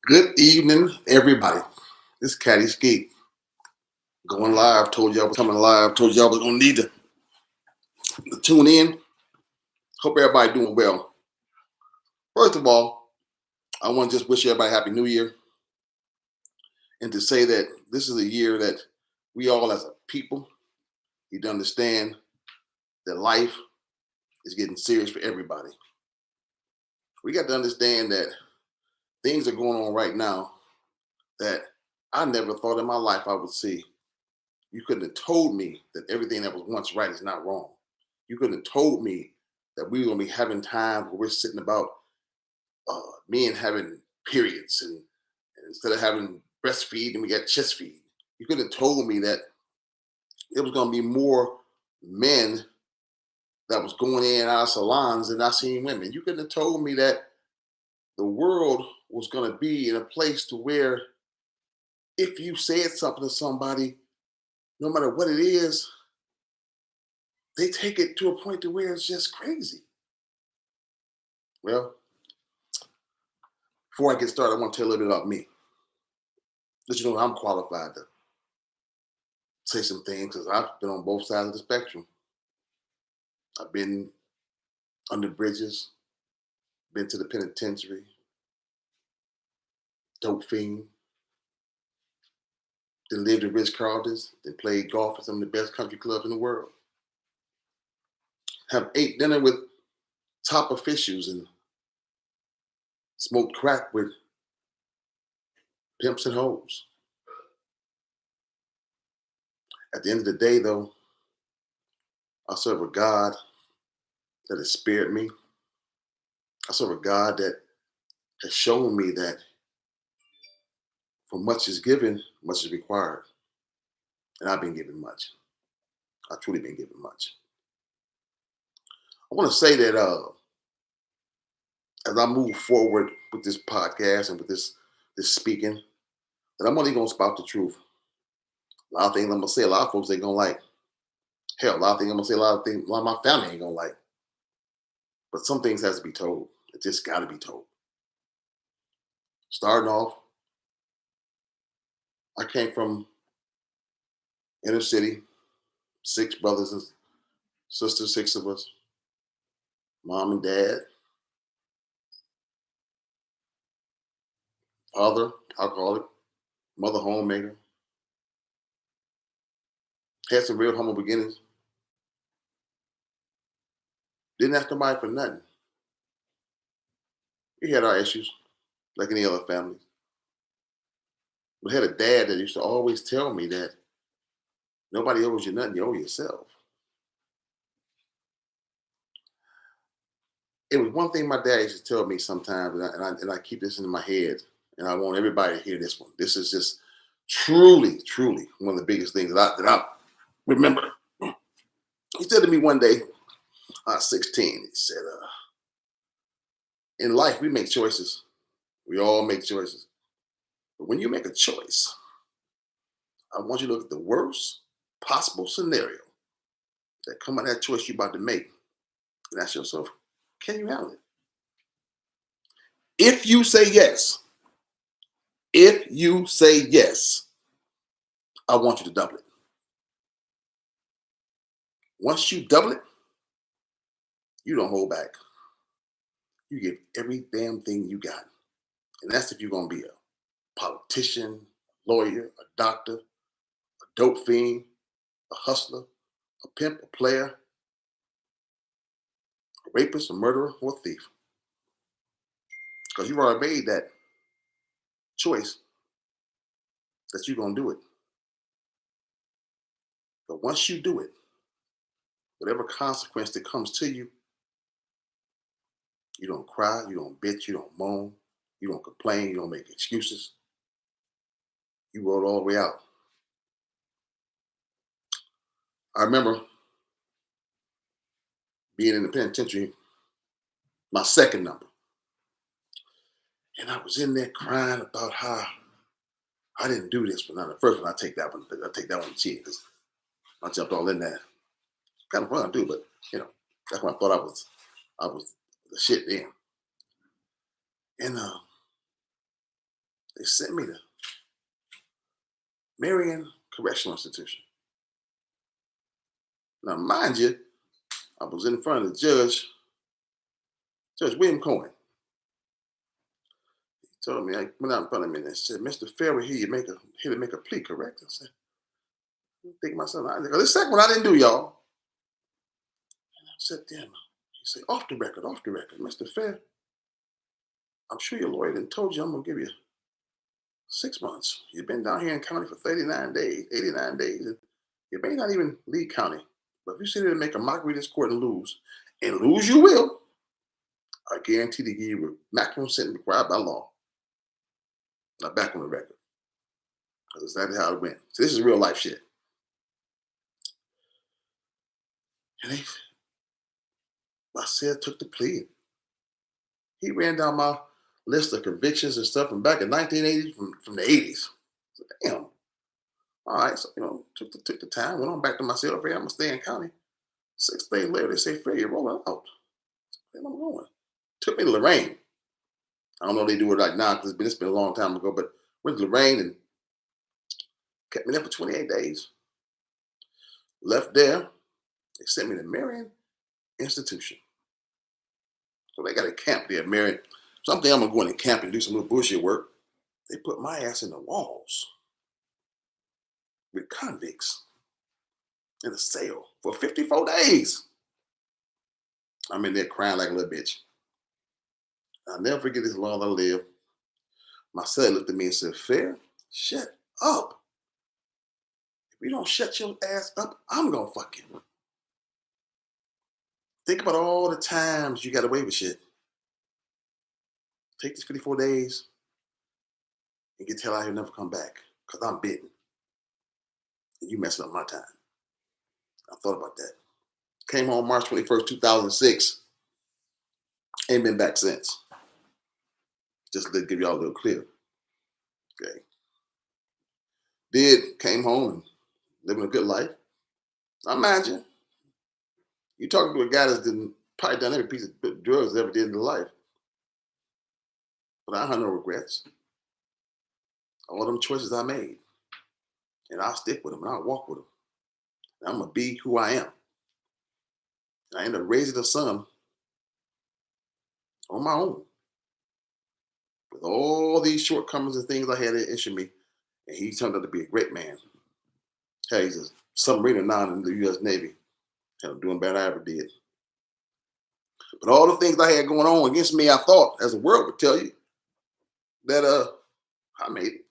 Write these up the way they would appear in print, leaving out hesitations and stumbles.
Good evening, everybody. This is Caddy Skeet going live. Told y'all I was coming live. Told y'all I was gonna need to tune in. Hope everybody doing well. First of all, I want to just wish everybody Happy New Year and to say that this is a year that we all as a people need to understand that life is getting serious for everybody. We got to understand that things are going on right now that I never thought in my life I would see. You couldn't have told me that everything that was once right is not wrong. You couldn't have told me that we were gonna be having times where we're sitting about men having periods and instead of having breastfeed and we got chest feed. You could have told me that there was gonna be more men that was going in and out of salons than I seen women. You couldn't have told me that the world was gonna be in a place to where if you said something to somebody, no matter what it is, they take it to a point to where it's just crazy. Well, before I get started, I want to tell you a little bit about me. Let you know I'm qualified to say some things because I've been on both sides of the spectrum. I've been under bridges, been to the penitentiary, dope fiend, then lived at Ritz Carlton's, then played golf at some of the best country clubs in the world. Have ate dinner with top officials and smoked crack with pimps and hoes. At the end of the day, though, I serve a God that has spared me. I serve a God that has shown me that for much is given, much is required. And I've been given much. I've truly been given much. I want to say that as I move forward with this podcast and with this speaking, that I'm only gonna spout the truth. A lot of things I'm gonna say, a lot of folks ain't gonna like. Hell, a lot of things I'm gonna say, a lot of things, a lot of my family ain't gonna like. But some things has to be told. It just gotta be told. Starting off, I came from inner city, six brothers and sisters, six of us, mom and dad, father, alcoholic, mother homemaker. Had some real humble beginnings. Didn't ask nobody for nothing. We had our issues, like any other family. We had a dad that used to always tell me that nobody owes you nothing, you owe yourself. It was one thing my dad used to tell me sometimes, and I keep this in my head, and I want everybody to hear this one. This is just truly, truly one of the biggest things that I remember. He said to me one day, I was 16, he said, in life, we make choices. We all make choices. But when you make a choice, I want you to look at the worst possible scenario that come out of that choice you're about to make and ask yourself, can you handle it? If you say yes, if you say yes, I want you to double it. Once you double it, you don't hold back. You give every damn thing you got. And that's if you're going to be a politician, lawyer, a doctor, a dope fiend, a hustler, a pimp, a player, a rapist, a murderer, or a thief. Because you've already made that choice that you're going to do it. But once you do it, whatever consequence that comes to you, you don't cry, you don't bitch, you don't moan, you don't complain, you don't make excuses. You roll all the way out. I remember being in the penitentiary, my second number. And I was in there crying about how I didn't do this, but not the first one. I take that one. I take that one to cheat because I jumped all in there. Kind of fun to do, but that's when I thought I was the shit then. And They sent me to Marion Correctional Institution. Now, mind you, I was in front of the judge, Judge William Cohen. He told me, I went out in front of me and said, Mr. Fair, here you here to make a plea, correct? I said, I think to myself, this second one I didn't do, y'all. And I said, damn. He said, off the record, Mr. Fair, I'm sure your lawyer done told you I'm gonna give you 6 months. You've been down here in county for 39 days, 89 days, and you may not even leave county. But if you sit there and make a mockery of this court and lose you will, I guarantee to give you a maximum sentence required by law. Now back on the record. That's exactly how it went. So this is real life shit. And I said, took the plea. He ran down my list of convictions and stuff from back in 1980, from the 80s. So, damn. All right, so took the time, went on back to my cell. I'm gonna stay in county. 6 days later, they say, Fair, you're rolling out. Where am I going? Took me to Lorraine. I don't know if they do it right now because it's been a long time ago, but went to Lorraine and kept me there for 28 days. Left there. They sent me to Marion Institution. So they got a camp there, Marion. Someday I'm gonna go in the camp and do some little bullshit work. They put my ass in the walls with convicts in a cell for 54 days. I'm in there crying like a little bitch. I'll never forget this as long as I live. My son looked at me and said, Fair, shut up. If you don't shut your ass up, I'm gonna fuck you. Think about all the times you got away with shit. Take these 54 days and get the hell out here and never come back. Because I'm bitten. And you messing up my time. I thought about that. Came home March 21st, 2006. Ain't been back since. Just to give y'all a little clear. Okay. Came home and living a good life. I imagine you talking to a guy that's probably done every piece of drugs ever did in his life. But I have no regrets. All them choices I made. And I'll stick with them and I'll walk with them. And I'm going to be who I am. And I ended up raising a son on my own. With all these shortcomings and things I had that issue me. And he turned out to be a great man. Hey, he's a submariner now in the U.S. Navy. And I'm doing better than I ever did. But all the things I had going on against me, I thought, as the world would tell you, that I made it.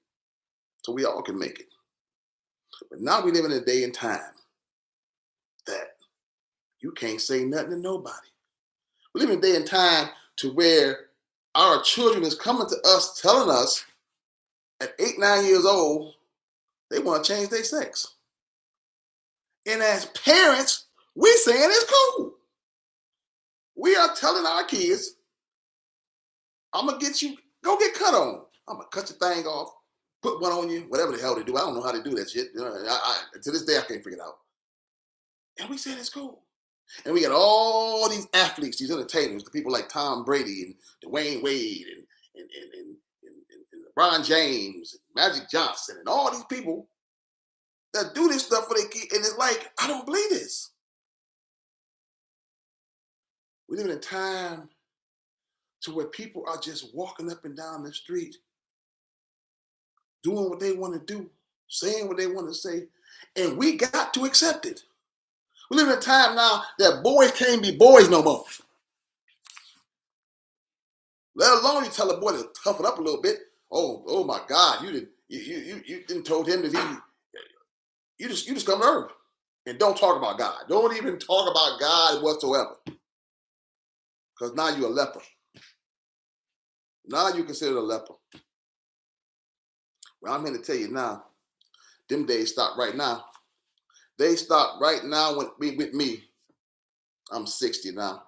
So we all can make it. But now we live in a day and time that you can't say nothing to nobody. We live in a day and time to where our children is coming to us telling us at 8, 9 years old, they want to change their sex. And as parents, we saying it's cool. We are telling our kids, I'm going to get you, go get cut on. I'm going to cut your thing off, put one on you, whatever the hell they do. I don't know how they do that shit. To this day, I can't figure it out. And we said it's cool. And we got all these athletes, these entertainers, the people like Tom Brady and Dwayne Wade and LeBron James, and Magic Johnson, and all these people that do this stuff for their kids. And it's like, I don't believe this. We live in a time to where people are just walking up and down the street, doing what they want to do, saying what they want to say, and we got to accept it. We live in a time now that boys can't be boys no more. Let alone you tell a boy to toughen up a little bit. Oh my God, you didn't told him that you just come to earth and don't talk about God. Don't even talk about God whatsoever. Because now you're a leper. Now you're considered a leper. Well, I'm here to tell you now, them days stop right now. They stop right now with me. I'm 60 now.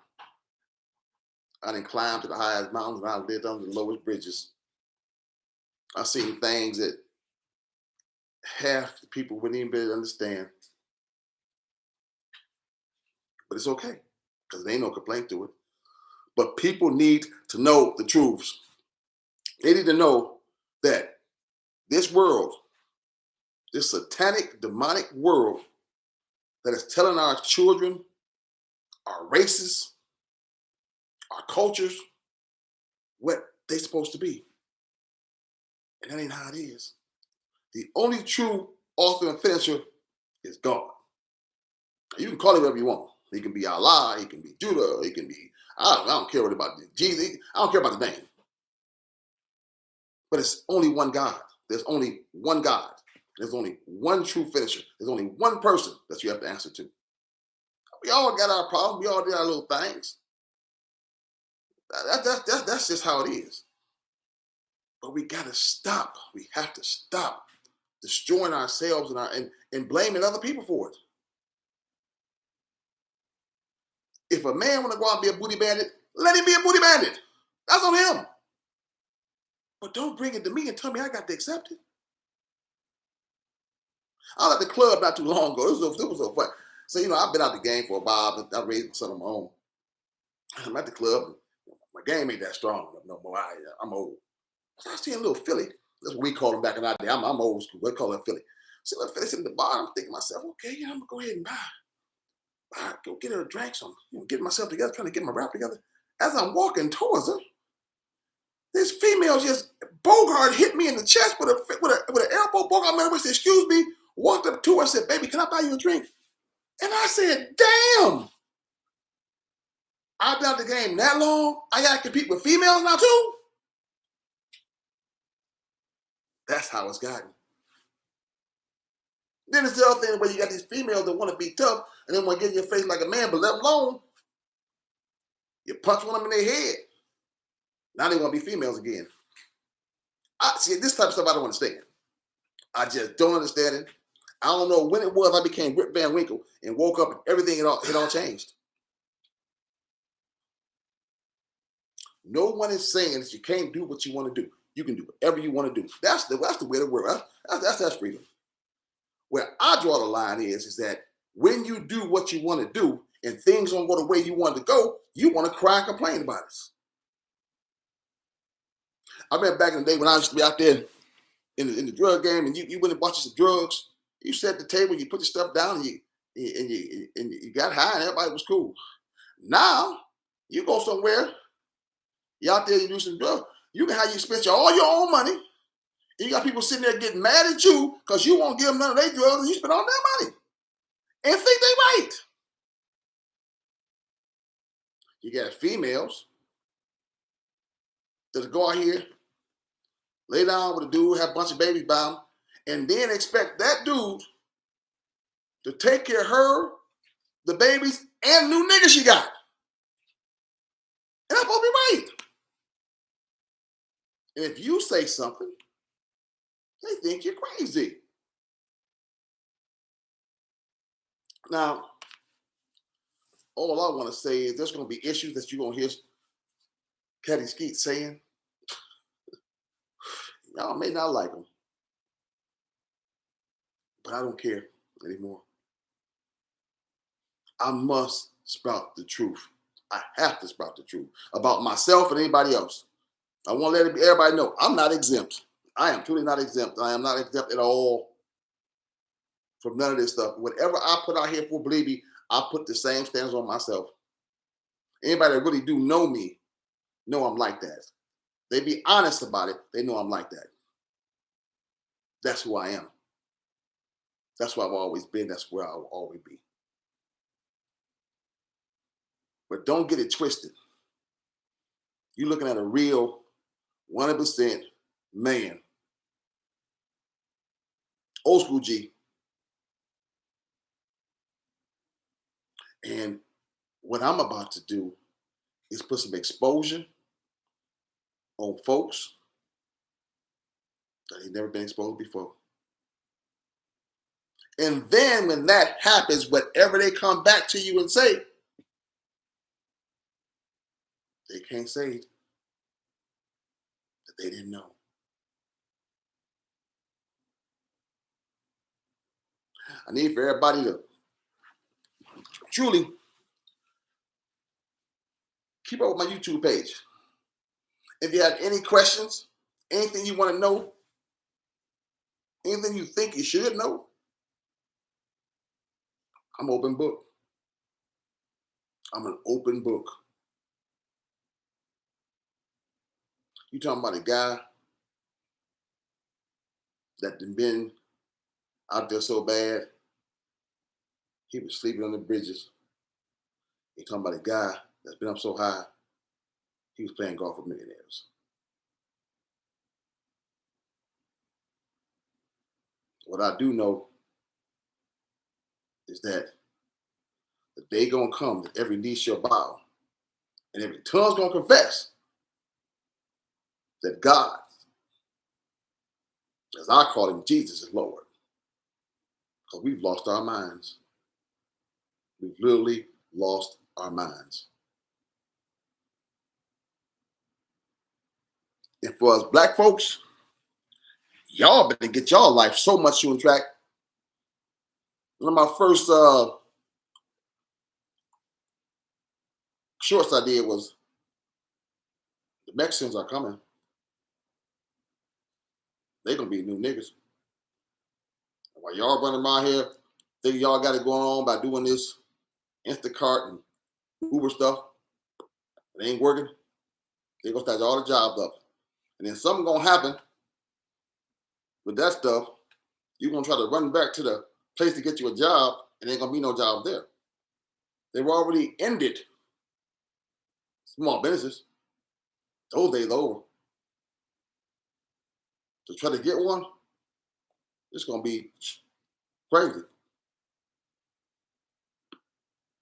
I didn't climb to the highest mountains and I lived under the lowest bridges. I've seen things that half the people wouldn't even be able to understand. But it's okay, because there ain't no complaint to it. But people need to know the truths. They need to know that this world, this satanic, demonic world that is telling our children, our races, our cultures, what they're supposed to be. And that ain't how it is. The only true author and finisher is God. You can call him whatever you want. He can be Allah, he can be Judah, he can be, I don't care what about Jesus. I don't care about the name. But it's only one God. There's only one God. There's only one true finisher. There's only one person that you have to answer to. We all got our problems. We all did our little things. That's just how it is. But we got to stop. We have to stop destroying ourselves and blaming other people for it. If a man want to go out and be a booty bandit, let him be a booty bandit. That's on him. But don't bring it to me and tell me I got to accept it. I was at the club not too long ago. It was so fun. So, I've been out the game for a while, but I raised my son on my own. I'm at the club. My game ain't that strong no more. I'm old. So I see a little Philly. That's what we call him back in our day. I'm old school. We call him Philly. See little Philly sitting at the bar. I'm thinking to myself, okay, I'm going to go ahead and go get her a drink. So I'm getting myself together, trying to get my rap together. As I'm walking towards her, this female just Bogart hit me in the chest with an elbow. Bogart man said, excuse me, walked up to her and said, baby, can I buy you a drink? And I said, damn. I've been out the game that long. I got to compete with females now too. That's how it's gotten. Then it's the other thing where you got these females that want to be tough and then want to get in your face like a man, but let alone you punch one of them in their head. Now they want to be females again. See, this type of stuff I don't understand. I just don't understand it. I don't know when it was I became Rip Van Winkle and woke up and everything it all changed. No one is saying that you can't do what you want to do. You can do whatever you want to do. That's the way to work. That's freedom. Where I draw the line is that when you do what you want to do and things don't go the way you want to go, you want to cry and complain about it. I remember back in the day when I used to be out there in the drug game and you went and bought you some drugs, you sat at the table, you put your stuff down and you got high and everybody was cool. Now, you go somewhere, you out there, you do some drugs, you can have you spend all your own money, and you got people sitting there getting mad at you because you won't give them none of their drugs and you spend all their money and think they right. You got females that go out here, lay down with a dude, have a bunch of babies by him, and then expect that dude to take care of her, the babies, and new niggas she got. And that's supposed to be right. And if you say something, they think you're crazy. Now, all I want to say is there's going to be issues that you're going to hear Caddy Skeet saying. Y'all may not like them, but I don't care anymore. I must spout the truth. I have to spout the truth about myself and anybody else. I want to let everybody know I'm not exempt. I am truly not exempt. I am not exempt at all from none of this stuff. Whatever I put out here for, believe me, I put the same standards on myself. Anybody that really do know me, know I'm like that. They be honest about it. They know I'm like that. That's who I am. That's where I've always been. That's where I'll always be. But don't get it twisted. You're looking at a real 100% man. Old school G. And what I'm about to do is put some exposure on folks that ain't never been exposed before. And then when that happens, whatever they come back to you and say, they can't say that they didn't know. I need for everybody to truly keep up with my YouTube page. If you have any questions, anything you want to know, Anything you think you should know, I'm open book. I'm an open book. You talking about a guy that done been out there so bad, he was sleeping on the bridges. You talking about a guy that's been up so high, he was playing golf with millionaires. What I do know is that the day gonna come that every knee shall bow and every tongue's gonna confess that God, as I call him, Jesus is Lord. Because we've lost our minds. We've literally lost our minds. And for us black folks, y'all better get y'all life so much on track. One of my first shorts I did was the Mexicans are coming. They gonna be new niggas. While y'all running around here thinking y'all got it going on by doing this Instacart and Uber stuff, it ain't working. They gonna start all the jobs up. And then something gonna happen with that stuff. You're gonna try to run back to the place to get you a job, and ain't gonna be no job there. They've already ended small businesses. Those days over. To try to get one, it's gonna be crazy.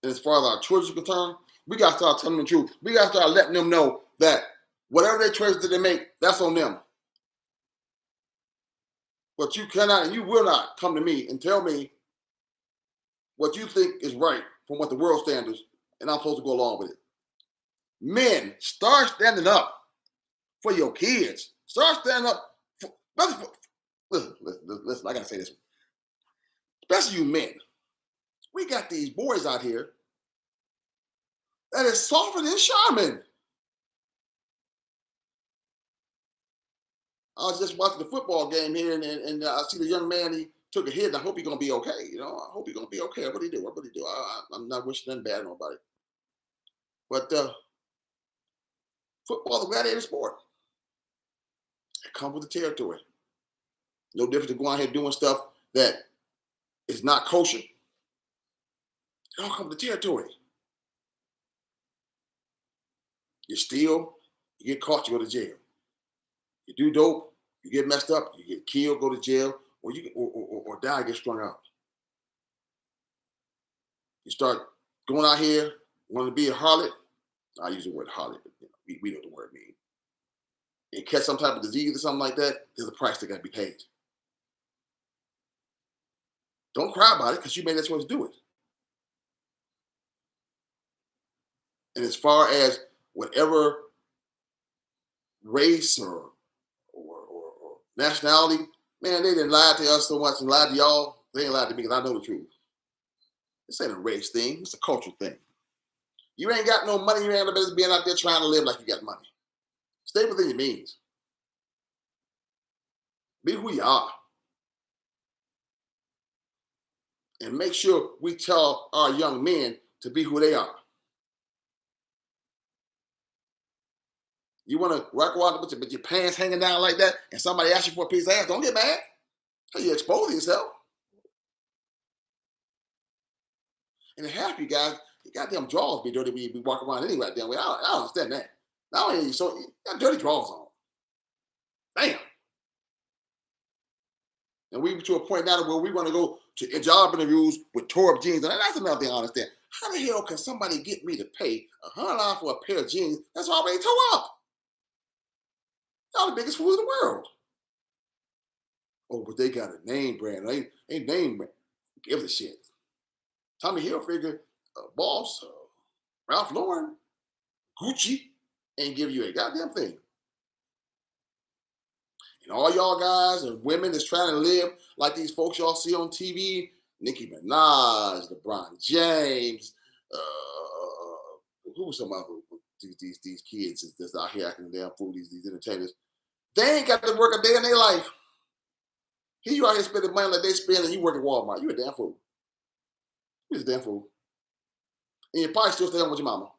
And as far as our children are concerned, we gotta start telling them the truth. We gotta start letting them know that whatever they choices that they make, that's on them. But you cannot and you will not come to me and tell me what you think is right from what the world standards, and I'm supposed to go along with it. Men, start standing up for your kids. Start standing up. Listen, I gotta say this. Especially you men. We got these boys out here that is softer than Charmin. I was just watching the football game here, and I see the young man. He took a hit, and I hope he's gonna be okay. You know, I hope he's gonna be okay. What do he do? What do he do? I'm not wishing nothing bad on nobody. But football is a gladiator sport. It comes with the territory. No different than going out here doing stuff that is not kosher. It all comes with the territory. You steal, you get caught, you go to jail. You do dope, you get messed up, you get killed, go to jail, or die, get strung out. You start going out here, wanting to be a harlot. I use the word harlot, but we know what the word means. And catch some type of disease or something like that, there's a price that got to be paid. Don't cry about it because you made that choice to do it. And as far as whatever race or nationality, man, they didn't lie to us so much and lie to y'all. They ain't lied to me because I know the truth. This ain't a race thing. It's a cultural thing. You ain't got no money. You ain't got no being out there trying to live like you got money. Stay within your means. Be who you are. And make sure we tell our young men to be who they are. You want to rock around with your pants hanging down like that and somebody asks you for a piece of ass, don't get mad. You expose yourself. And half you guys, your goddamn drawers be dirty when you be walking around anyway. Damn way. I don't understand that. Not only so you got dirty drawers on. Damn. And we to a point now where we want to go to job interviews with tore up jeans. And that's another thing I understand. How the hell can somebody get me to pay $100 for a pair of jeans that's already tore up? Y'all the biggest fools in the world. Oh, but they got a name brand. Ain't name brand. Give a shit. Tommy Hilfiger, Boss, Ralph Lauren, Gucci ain't give you a goddamn thing. And all y'all guys and women that's trying to live like these folks y'all see on TV, Nicki Minaj, LeBron James, who's some other these kids that's out here acting damn fool, these entertainers. They ain't got to work a day in their life. Here you out here spending money like they spend, and you work at Walmart. You a damn fool. You a damn fool. And you probably still stay home with your mama.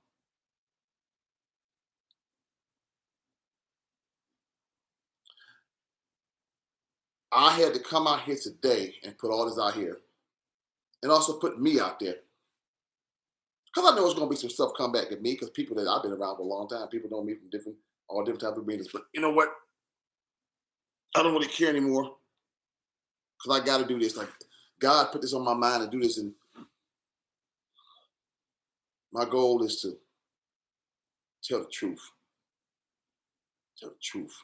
I had to come out here today and put all this out here, and also put me out there, because I know it's gonna be some stuff come back at me. Because people that I've been around for a long time, people know me from all different types of meetings. But you know what? I don't really care anymore because I got to do this. Like God put this on my mind to do this, and my goal is to tell the truth. Tell the truth.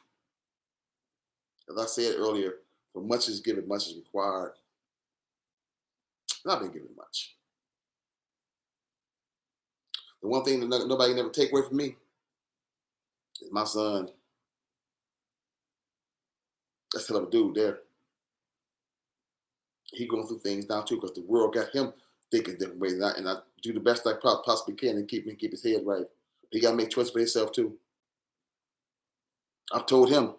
As I said earlier, for much is given, much is required. And I've been given much. The one thing that nobody never take away from me is my son. That's hell of a dude there. He going through things now too because the world got him thinking different ways. And I do the best I possibly can and keep his head right. He got to make choices for himself too. I've told him,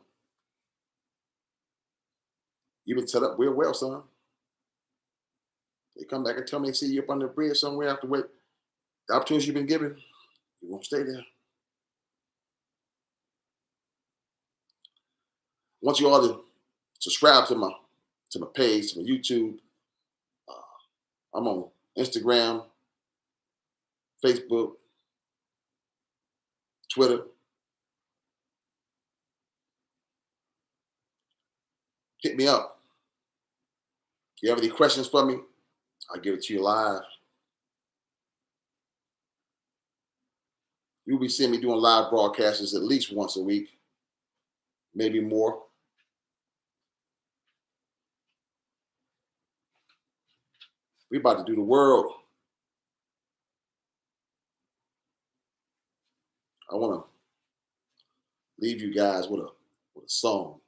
you've been set up real well, son. They come back and tell me they see you up on the bridge somewhere after what the opportunities you've been given, you won't stay there. I want you all to subscribe to my page, to my YouTube. I'm on Instagram, Facebook, Twitter. Hit me up. If you have any questions for me, I'll give it to you live. You'll be seeing me doing live broadcasts at least once a week, maybe more. We about to do the world. I want to leave you guys with a song.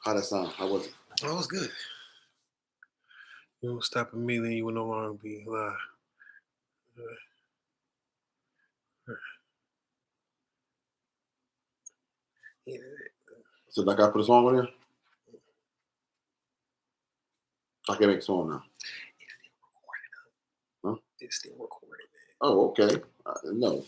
How that sound? How was it? Oh, it was good. You won't stop immediately. You will no longer be live. Yeah. So like I put a song on there? I can make a song now. It's still recording. Huh? It's still recording, man. Oh, okay. No.